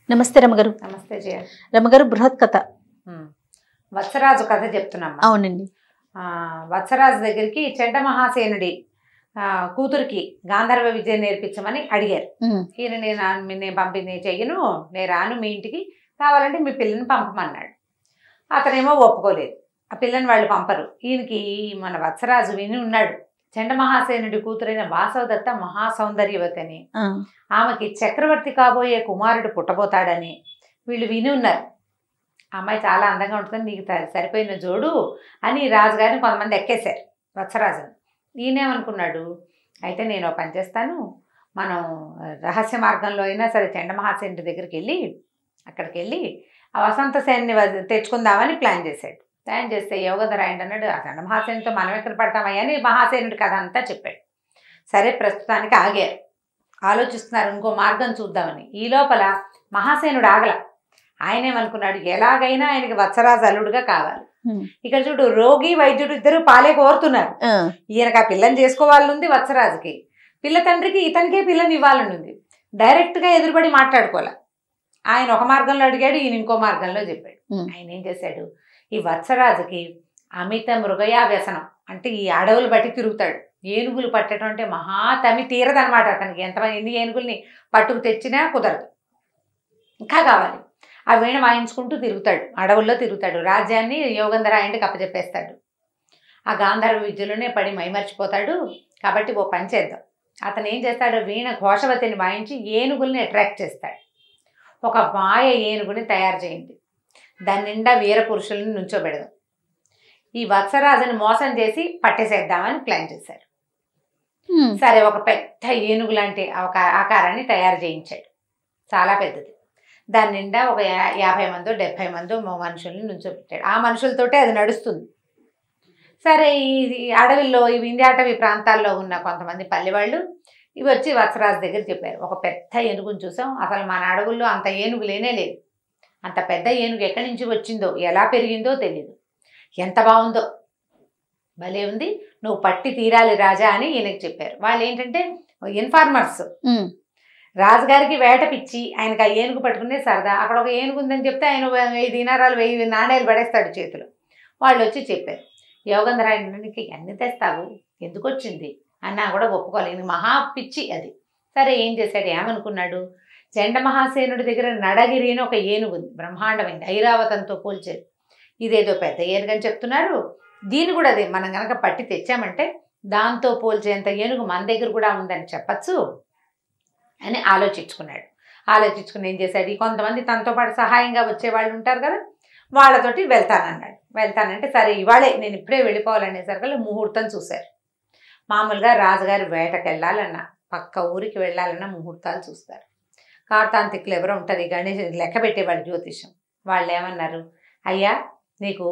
నమస్తే రమగారు. నమస్తే జయ. రమగారు, బృహత్ కథ వత్సరాజు కథ చెప్తున్నాం. అవునండి. వత్సరాజు దగ్గరికి చెడ్డ మహాసేనుడి కూతురికి గాంధర్వ విద్య నేర్పించమని అడిగారు. ఈయన నేను పంపింది చెయ్యను, నేను రాను మీ ఇంటికి, కావాలంటే మీ పిల్లని పంపమన్నాడు. అతనేమో ఒప్పుకోలేదు, ఆ పిల్లని వాళ్ళు పంపరు. ఈయనకి మన వత్సరాజు విని ఉన్నాడు, చండ మహాసేనుడి కూతురైన వాసవదత్త మహాసౌందర్యవతి అని, ఆమెకి చక్రవర్తి కాబోయే కుమారుడు పుట్టబోతాడని వీళ్ళు విని ఉన్నారు. అమ్మాయి చాలా అందంగా ఉంటుందని, నీకు సరిపోయిన జోడు అని రాజుగారిని కొంతమంది ఎక్కేశారు వత్సరాజుని. ఈయనేమనుకున్నాడు, అయితే నేను పని చేస్తాను, మనం రహస్య మార్గంలో అయినా సరే చండ మహాసేనుడి దగ్గరికి వెళ్ళి అక్కడికి వెళ్ళి ఆ వసంత సేన్ని తెచ్చుకుందామని ప్లాన్ చేశాడు. ప్లాన్ చేస్తే యోగధరాయుడు అన్నాడు, ఆ చండ మహాసేనుడితో మనం ఎక్కడ పడతామయ్యా అని మహాసేనుడి కథ అంతా చెప్పాడు. సరే, ప్రస్తుతానికి ఆగారు, ఆలోచిస్తున్నారు ఇంకో మార్గం చూద్దామని. ఈ లోపల మహాసేనుడు ఆగల. ఆయనేమనుకున్నాడు, ఎలాగైనా ఆయనకి వత్సరాజు అల్లుడుగా కావాలి. ఇక్కడ చూడు, రోగి వైద్యుడు ఇద్దరు పాలే కోరుతున్నారు. ఈయనకు ఆ పిల్లని చేసుకోవాలనుంది వత్సరాజుకి, పిల్ల తండ్రికి ఇతనికే పిల్లని ఇవ్వాలనుంది. డైరెక్ట్గా ఎదురుబడి మాట్లాడుకోలే. ఆయన ఒక మార్గంలో అడిగాడు, ఈయన ఇంకో మార్గంలో చెప్పాడు. ఆయన ఏం చేశాడు, ఈ వత్సరాజుకి అమిత మృగయా వ్యసనం, అంటే ఈ అడవులు బట్టి తిరుగుతాడు. ఏనుగులు పట్టడం అంటే మహాతమి తీరదనమాట అతనికి. ఎన్ని ఏనుగుల్ని పట్టుకు తెచ్చినా కుదరదు, ఇంకా కావాలి. ఆ వీణ వాయించుకుంటూ తిరుగుతాడు, అడవుల్లో తిరుగుతాడు, రాజ్యాన్ని యోగంధరాయుడికి అప్పచెప్పేస్తాడు. ఆ గాంధర్వ విద్యలోనే పడి మైమర్చిపోతాడు. కాబట్టి ఓ పని చేద్దాం, అతను ఏం చేస్తాడు, వీణ ఘోషవతిని వాయించి ఏనుగుల్ని అట్రాక్ట్ చేస్తాడు. ఒక మాయ ఏనుగుని తయారు చేయండి, దాని నిండా వీర పురుషుల్ని నుంచోబెడదాం, ఈ వత్సరాజుని మోసం చేసి పట్టేసేద్దామని ప్లాన్ చేశారు. సరే, ఒక పెద్ద ఏనుగు లాంటి ఒక ఆకారాన్ని తయారు చేయించాడు, చాలా పెద్దది. దాని నిండా ఒక 50 మందో 70 మందో మనుషుల్ని నుంచోబెట్టాడు. ఆ మనుషులతోటే అది నడుస్తుంది. సరే, ఈ అడవిలో ఈ వింధ్యాటవి ప్రాంతాల్లో ఉన్న కొంతమంది పల్లెవాళ్ళు ఇవి వచ్చి వత్సరాజు దగ్గర చెప్పారు, ఒక పెద్ద ఏనుగుని చూసాం, అసలు మన అడవుల్లో అంత ఏనుగు లేనే లేదు, అంత పెద్ద ఏనుగు ఎక్కడి నుంచి వచ్చిందో, ఎలా పెరిగిందో తెలియదు, ఎంత బాగుందో, భలే ఉంది, నువ్వు పట్టి తీరాలి రాజా అని ఈయనకి చెప్పారు. వాళ్ళు ఏంటంటే ఇన్ఫార్మర్స్. రాజుగారికి వేట పిచ్చి, ఆయనకు ఆ ఏనుగు పట్టుకునే సరదా. అక్కడ ఒక ఏనుగు ఉందని చెప్తే ఆయన 1000 దీనారాలు 1000 నాణేలు పడేస్తాడు చేతిలో. వాళ్ళు వచ్చి చెప్పారు, యోగంధరాయుడికి ఎన్ని తెస్తావు, ఎందుకు వచ్చింది అన్నా కూడా ఒప్పుకోలేదు, మహా పిచ్చి అది. సరే, ఏం చేశాడు, ఏమనుకున్నాడు, చండ మహాసేనుడి దగ్గర నడగిరి అని ఒక ఏనుగు ఉంది, బ్రహ్మాండమైంది, ఐరావతంతో పోల్చేది. ఇదేదో పెద్ద ఏనుగని చెప్తున్నారు, దీన్ని కూడా అదే మనం కనుక పట్టి తెచ్చామంటే దాంతో పోల్చేంత ఏనుగు మన దగ్గర కూడా ఉందని చెప్పచ్చు అని ఆలోచించుకున్నాడు. ఆలోచించుకుని ఏం చేశాడు, కొంతమంది తనతో పాటు సహాయంగా వచ్చేవాళ్ళు ఉంటారు కదా, వాళ్ళతోటి వెళ్తానన్నాడు. వెళ్తానంటే సరే ఇవాళే నేను ఇప్పుడే వెళ్ళిపోవాలనేసరికి ముహూర్తం చూశారు. మామూలుగా రాజుగారి వేటకు వెళ్ళాలన్నా, పక్క ఊరికి వెళ్ళాలన్నా ముహూర్తాలు చూస్తారు. కార్తాంతికులు ఎవరో ఉంటుంది, గణేష్ లెక్క పెట్టేవాళ్ళు జ్యోతిషం. వాళ్ళు ఏమన్నారు, అయ్యా నీకు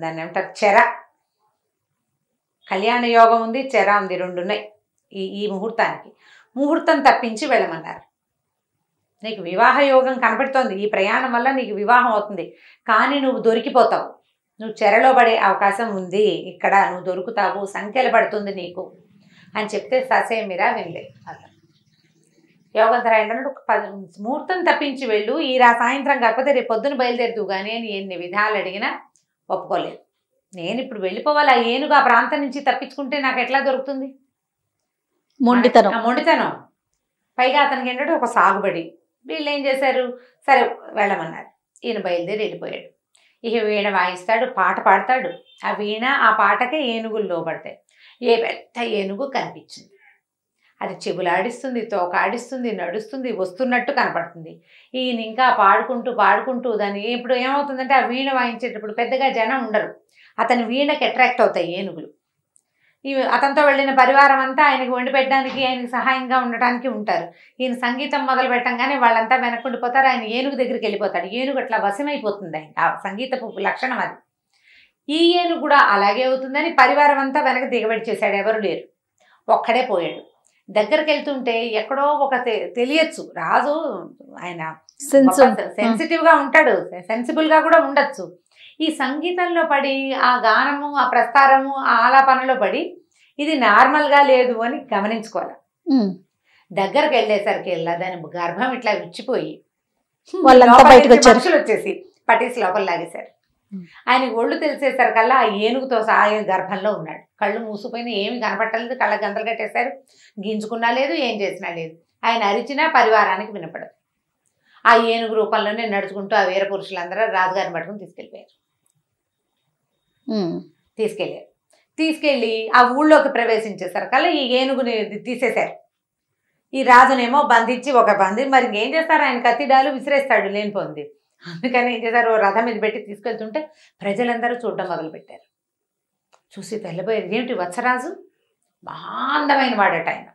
దాన్ని ఏమంటారు, చెర, కళ్యాణ యోగం ఉంది, చెర ఉంది, 2 ఉన్నాయి ఈ ముహూర్తానికి. ముహూర్తం తప్పించి వెళ్ళమన్నారు. నీకు వివాహ యోగం కనపడుతోంది, ఈ ప్రయాణం వల్ల నీకు వివాహం అవుతుంది, కానీ నువ్వు దొరికిపోతావు, నువ్వు చెరలో పడే అవకాశం ఉంది, ఇక్కడ నువ్వు దొరుకుతావు, సంఖ్యలు పడుతుంది నీకు అని చెప్తే ససేమిరా వినలే అతను. యోగంధరాయుడు అన్నాడు, 10 ముహూర్తం తప్పించి వెళ్ళు, ఈ సాయంత్రం కాకపోతే రేపు పొద్దున బయలుదేరుతూ కానీ అని ఎన్ని విధాలు అడిగినా ఒప్పుకోలేదు. నేను ఇప్పుడు వెళ్ళిపోవాలి, ఆ ఏనుగు ఆ ప్రాంతం నుంచి తప్పించుకుంటే నాకు ఎట్లా దొరుకుతుంది, మొండితనం. పైగా అతనికి ఏంటంటే ఒక సాగుబడి. వీళ్ళు ఏం చేశారు, సరే వెళ్ళమన్నారు. ఈయన బయలుదేరి వెళ్ళిపోయాడు. ఇక వీణ వాయిస్తాడు, పాట పాడతాడు, ఆ వీణ ఆ పాటకే ఏనుగులు లోపడతాయి. ఏ పెద్ద ఏనుగు కనిపించింది, అది చెబులాడిస్తుంది, తోకాడిస్తుంది, నడుస్తుంది, వస్తున్నట్టు కనపడుతుంది. ఈయన ఇంకా పాడుకుంటూ దాన్ని ఇప్పుడు ఏమవుతుందంటే ఆ వీణ వాయించేటప్పుడు పెద్దగా జనం ఉండరు, అతని వీణకి అట్రాక్ట్ అవుతాయి ఏనుగులు. అతనితో వెళ్ళిన పరివారం అంతా ఆయనకి వండి పెట్టడానికి, ఆయనకి సహాయంగా ఉండటానికి ఉంటారు. ఈయన సంగీతం మొదలు పెట్టంగానే వాళ్ళంతా వెనక్కుండిపోతారు, ఆయన ఏనుగు దగ్గరికి వెళ్ళిపోతాడు. ఏనుగు అట్లా వశమైపోతుంది, ఆయన ఆ సంగీతపు లక్షణం అది. ఈ ఏనుగు కూడా అలాగే అవుతుందని పరివారం అంతా వెనక దిగబడి చేశాడు, ఎవరు లేరు, ఒక్కడే పోయాడు. దగ్గరికి వెళ్తుంటే ఎక్కడో ఒక తెలియచ్చు, రాజు ఆయన సెన్సిటివ్గా ఉంటాడు, సెన్సిబుల్గా కూడా ఉండొచ్చు. ఈ సంగీతంలో పడి, ఆ గానము, ఆ ప్రస్తారము, ఆ ఆలాపనలో పడి ఇది నార్మల్గా లేదు అని గమనించుకోవాలి. దగ్గరకు వెళ్ళేసరికి దాని గర్భం ఇట్లా విచ్చిపోయి వాళ్ళంతా బయటకు వచ్చారు. మనుషులు వచ్చేసి పట్టేసి లోపల లాగేశారు. ఆయనకి ఒళ్ళు తెలిసేసరికల్లా ఆ ఏనుగుతో సహా ఆయన గర్భంలో ఉన్నాడు. కళ్ళు మూసిపోయినా ఏమి కనపట్టలేదు, కళ్ళ గంతలు కట్టేశారు. గింజుకున్నా లేదు, ఏం చేసినా లేదు. ఆయన అరిచినా పరివారానికి వినపడదు. ఆ ఏనుగు రూపంలోనే నడుచుకుంటూ ఆ వీర పురుషులందరూ రాజుగారిని పట్టుకుని తీసుకెళ్ళిపోయారు. తీసుకెళ్ళి ఆ ఊళ్ళోకి ప్రవేశించేసరికల్లా ఈ ఏనుగుని తీసేశారు. ఈ రాజునేమో బంధించి మరి ఏం చేస్తారు, ఆయన కత్తిడాలు విసిరేస్తాడు లేనిపోంది. అందుకని ఏం చేశారు, రథం మీద పెట్టి తీసుకెళ్తుంటే ప్రజలందరూ చూడడం మొదలుపెట్టారు. చూసి తెల్లబోయేది, ఏమిటి వత్సరాజు మహాందమైన వాడట ఆయన.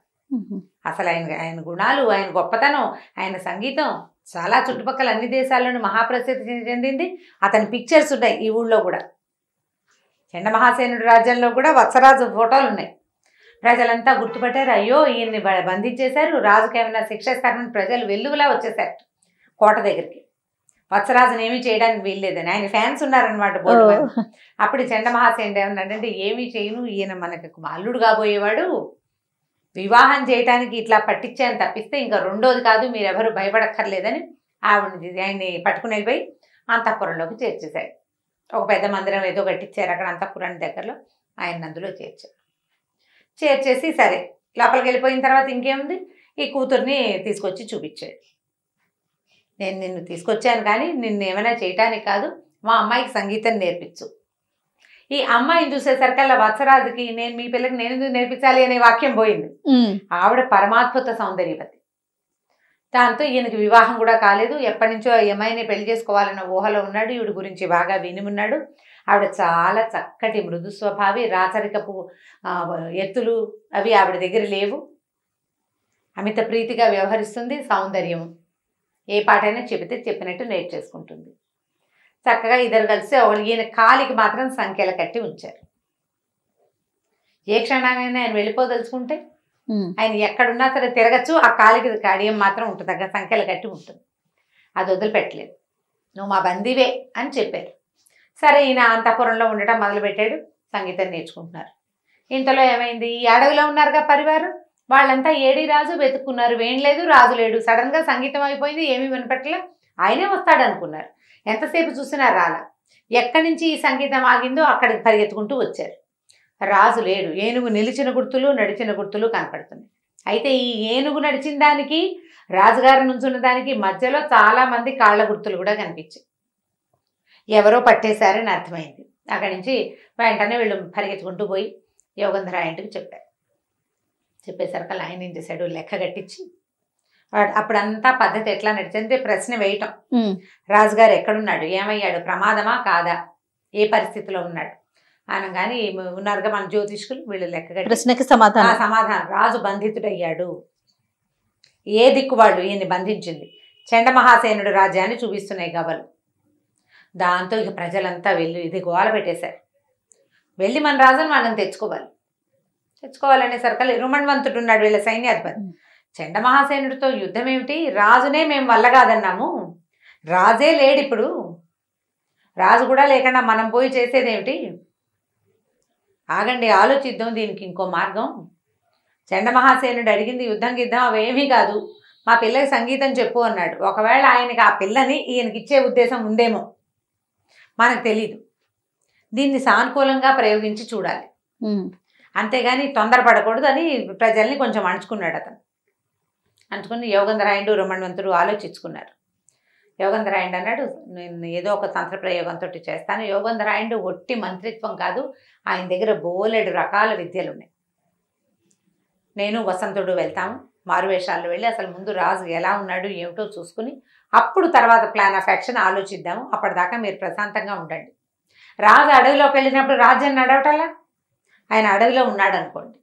అసలు ఆయన గుణాలు, ఆయన గొప్పతనం, ఆయన సంగీతం చాలా చుట్టుపక్కల అన్ని దేశాల్లోనూ మహాప్రసిద్ధి చెందింది. అతని పిక్చర్స్ ఉన్నాయి ఈ ఊళ్ళో కూడా. చండమహాసేనుడి రాజ్యంలో కూడా వత్సరాజు ఫోటోలు ఉన్నాయి. ప్రజలంతా గుర్తుపట్టారు. అయ్యో ఈయన్ని బంధించేశారు, రాజుకి ఏమైనా శిక్ష ఇస్తారని ప్రజలు వెల్లువలా వచ్చేసారు కోట దగ్గరికి. వత్సరాజుని ఏమీ చేయడానికి వీల్లేదని ఆయన ఫ్యాన్స్ ఉన్నారనమాట బోర్డు. అప్పుడు చండమహాసేనుడు ఏమన్నాడంటే, ఏమీ చేయను, ఈయన మనకు అల్లుడు కాబోయేవాడు, వివాహం చేయడానికి ఇట్లా పట్టించాయని తప్పిస్తే ఇంకా రెండోది కాదు, మీరెవరు భయపడక్కర్లేదని ఆయన్ని పట్టుకుని వెళ్ళిపోయి అంతఃపురంలోకి చేర్చేశాడు. ఒక పెద్ద మందిరం ఏదో కట్టించారు అక్కడ అంతఃపురాన్ని దగ్గరలో, ఆయన అందులో చేర్చేసి సరే లోపలికి వెళ్ళిపోయిన తర్వాత ఇంకేముంది, ఈ కూతుర్ని తీసుకొచ్చి చూపించాడు. నేను నిన్ను తీసుకొచ్చాను కానీ నిన్ను ఏమైనా చేయటానికి కాదు, మా అమ్మాయికి సంగీతం నేర్పించు. ఈ అమ్మాయిని చూసేసరికల్లా వత్సరాజుకి నేను మీ పిల్లకి నేను ఎందుకు నేర్పించాలి అనే వాక్యం పోయింది. ఆవిడ పరమాద్భుత సౌందర్యవతి. దాంతో ఈయనకి వివాహం కూడా కాలేదు. ఎప్పటి నుంచో ఈ అమ్మాయిని పెళ్లి చేసుకోవాలన్న ఊహలో ఉన్నాడు. ఈవిడ గురించి బాగా విని ఉన్నాడు. ఆవిడ చాలా చక్కటి మృదు స్వభావి, రాచరికపు ఎత్తులు అవి ఆవిడ దగ్గర లేవు. అమిత ప్రీతిగా వ్యవహరిస్తుంది. సౌందర్యం ఏ పాటైనా చెబితే చెప్పినట్టు నేర్చేసుకుంటుంది. చక్కగా ఇద్దరు కలిసి ఈయన కాలికి మాత్రం సంఖ్యలు కట్టి ఉంచారు. ఏ క్షణానైనా ఆయన వెళ్ళిపోదలుచుకుంటే ఆయన ఎక్కడున్నా సరే తిరగచ్చు, ఆ కాలికి కడియం మాత్రం ఉంటుంది, దగ్గర సంఖ్యలు కట్టి ఉంటుంది. అది వదిలిపెట్టలేదు. నువ్వు మా బందీవే అని చెప్పారు. సరే ఈయన అంతఃపురంలో ఉండటం మొదలుపెట్టాడు. సంగీతం నేర్చుకుంటున్నారు. ఇంతలో ఏమైంది, ఈ అడవిలో ఉన్నారుగా పరివారం, వాళ్ళంతా ఏడి రాజు వెతుక్కున్నారు, వేణలేదు, రాజు లేడు. సడన్గా సంగీతం అయిపోయింది, ఏమీ వినపట్లే. ఆయనే వస్తాడు అనుకున్నారు. ఎంతసేపు చూసినా రాలా. ఎక్కడి నుంచి ఈ సంగీతం ఆగిందో అక్కడికి పరిగెత్తుకుంటూ వచ్చారు. రాజు లేడు. ఏనుగు నిలిచిన గుర్తులు, నడిచిన గుర్తులు కనపడుతున్నాయి. అయితే ఈ ఏనుగు నడిచిన దానికి, రాజుగారి నుంచున్న దానికి మధ్యలో చాలా మంది కాళ్ళ గుర్తులు కూడా కనిపించాయి. ఎవరో పట్టేశారని అర్థమైంది. అక్కడి నుంచి వెంటనే వీళ్ళు పరిగెత్తుకుంటూ పోయి యోగంధరాయుడికి చెప్పారు. చెప్పేసరికి ఆయన ఏం చేశాడు, లెక్క కట్టించి అప్పుడంతా పద్ధతి ఎట్లా నడిచింది, ప్రశ్న వేయటం. రాజుగారు ఎక్కడున్నాడు, ఏమయ్యాడు, ప్రమాదమా కాదా, ఏ పరిస్థితిలో ఉన్నాడు అనగాని ఉన్నారుగా మన జ్యోతిష్కులు, వీళ్ళు లెక్క కట్టి ప్రశ్నకి సమాధానం రాజు బంధితుడయ్యాడు. ఏ దిక్కు వాళ్ళు ఈయన్ని బంధించింది, చండమహాసేనుడు రాజ్యాన్ని చూపిస్తున్నాయి గబలు. దాంతో ఇక ప్రజలంతా వెళ్ళి ఇది గోల పెట్టేశారు. వెళ్ళి మన రాజుని వాళ్ళని తెచ్చుకోవాలనే సరికల్ రుమణ్వంతుడు ఉన్నాడు వీళ్ళ సైన్యాధిపతి. చండమహాసేనుడితో యుద్ధం ఏమిటి, రాజునే మేము వల్ల కాదన్నాము, రాజే లేడు ఇప్పుడు, రాజు కూడా లేకుండా మనం పోయి చేసేదేమిటి, ఆగండి ఆలోచిద్దాం, దీనికి ఇంకో మార్గం. చండమహాసేనుడు అడిగింది యుద్ధం గిద్దం అవేమీ కాదు, మా పిల్లకి సంగీతం చెప్పు అన్నాడు. ఒకవేళ ఆయనకి ఆ పిల్లని ఈయనకి ఇచ్చే ఉద్దేశం ఉందేమో మనకు తెలీదు. దీన్ని సానుకూలంగా ప్రయోగించి చూడాలి, అంతేగాని తొందరపడకూడదు అని ప్రజల్ని కొంచెం అణుచుకున్నాడు. అతను అంటుకుని యోగంధరాయుడు రుమణ్వంతుడు ఆలోచించుకున్నారు. యోగంధరాయుడు అన్నాడు, నేను ఏదో ఒక తంత్ర ప్రయోగంతో చేస్తాను. యోగంధరాయుడు ఒట్టి మంత్రిత్వం కాదు, ఆయన దగ్గర బోలెడు రకాల విద్యలు ఉన్నాయి. నేను వసంతుడు వెళ్తాము, మారువేషాల్లో వెళ్ళి అసలు ముందు రాజు ఎలా ఉన్నాడు ఏమిటో చూసుకుని అప్పుడు తర్వాత ప్లాన్ ఆఫ్ యాక్షన్ ఆలోచిద్దాము. అప్పటిదాకా మీరు ప్రశాంతంగా ఉండండి. రాజు అడవిలోకి వెళ్ళినప్పుడు రాజ్యాన్ని నడవటలా, ఆయన అడవిలో ఉన్నాడు అనుకోండి.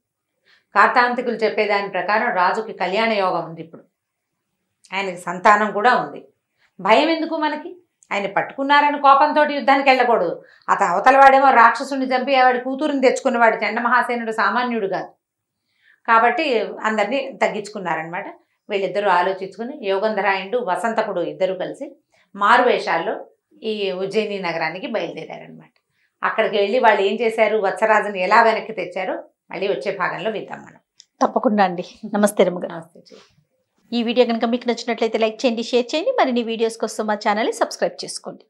కార్తాంతికులు చెప్పేదాని ప్రకారం రాజుకి కళ్యాణ యోగం ఉంది. ఇప్పుడు ఆయనకి సంతానం కూడా ఉంది. భయం ఎందుకు మనకి, ఆయన పట్టుకున్నారని కోపంతో యుద్ధానికి వెళ్ళకూడదు. అతను అవతల వాడేమో రాక్షసుని చంపి వాడి కూతురుని తెచ్చుకున్నవాడు. చండమహాసేనుడు సామాన్యుడు కాదు కాబట్టి అందరినీ తగ్గించుకున్నారనమాట. వీళ్ళిద్దరూ ఆలోచించుకుని యోగంధరాయుడు వసంతకుడు ఇద్దరు కలిసి మారువేషాల్లో ఈ ఉజ్జయిని నగరానికి బయలుదేరారనమాట. అక్కడికి వెళ్ళి వాళ్ళు ఏం చేశారు, వత్సరాజుని ఎలా వెనక్కి తెచ్చారో మళ్ళీ వచ్చే భాగంలో విద్దాం మనం. తప్పకుండా అండి. నమస్తే రమ్మ గారు. నమస్తే. ఈ వీడియో కనుక మీకు నచ్చినట్లయితే లైక్ చేయండి, షేర్ చేయండి. మరిన్ని వీడియోస్ కోసం మా ఛానల్ని సబ్స్క్రైబ్ చేసుకోండి.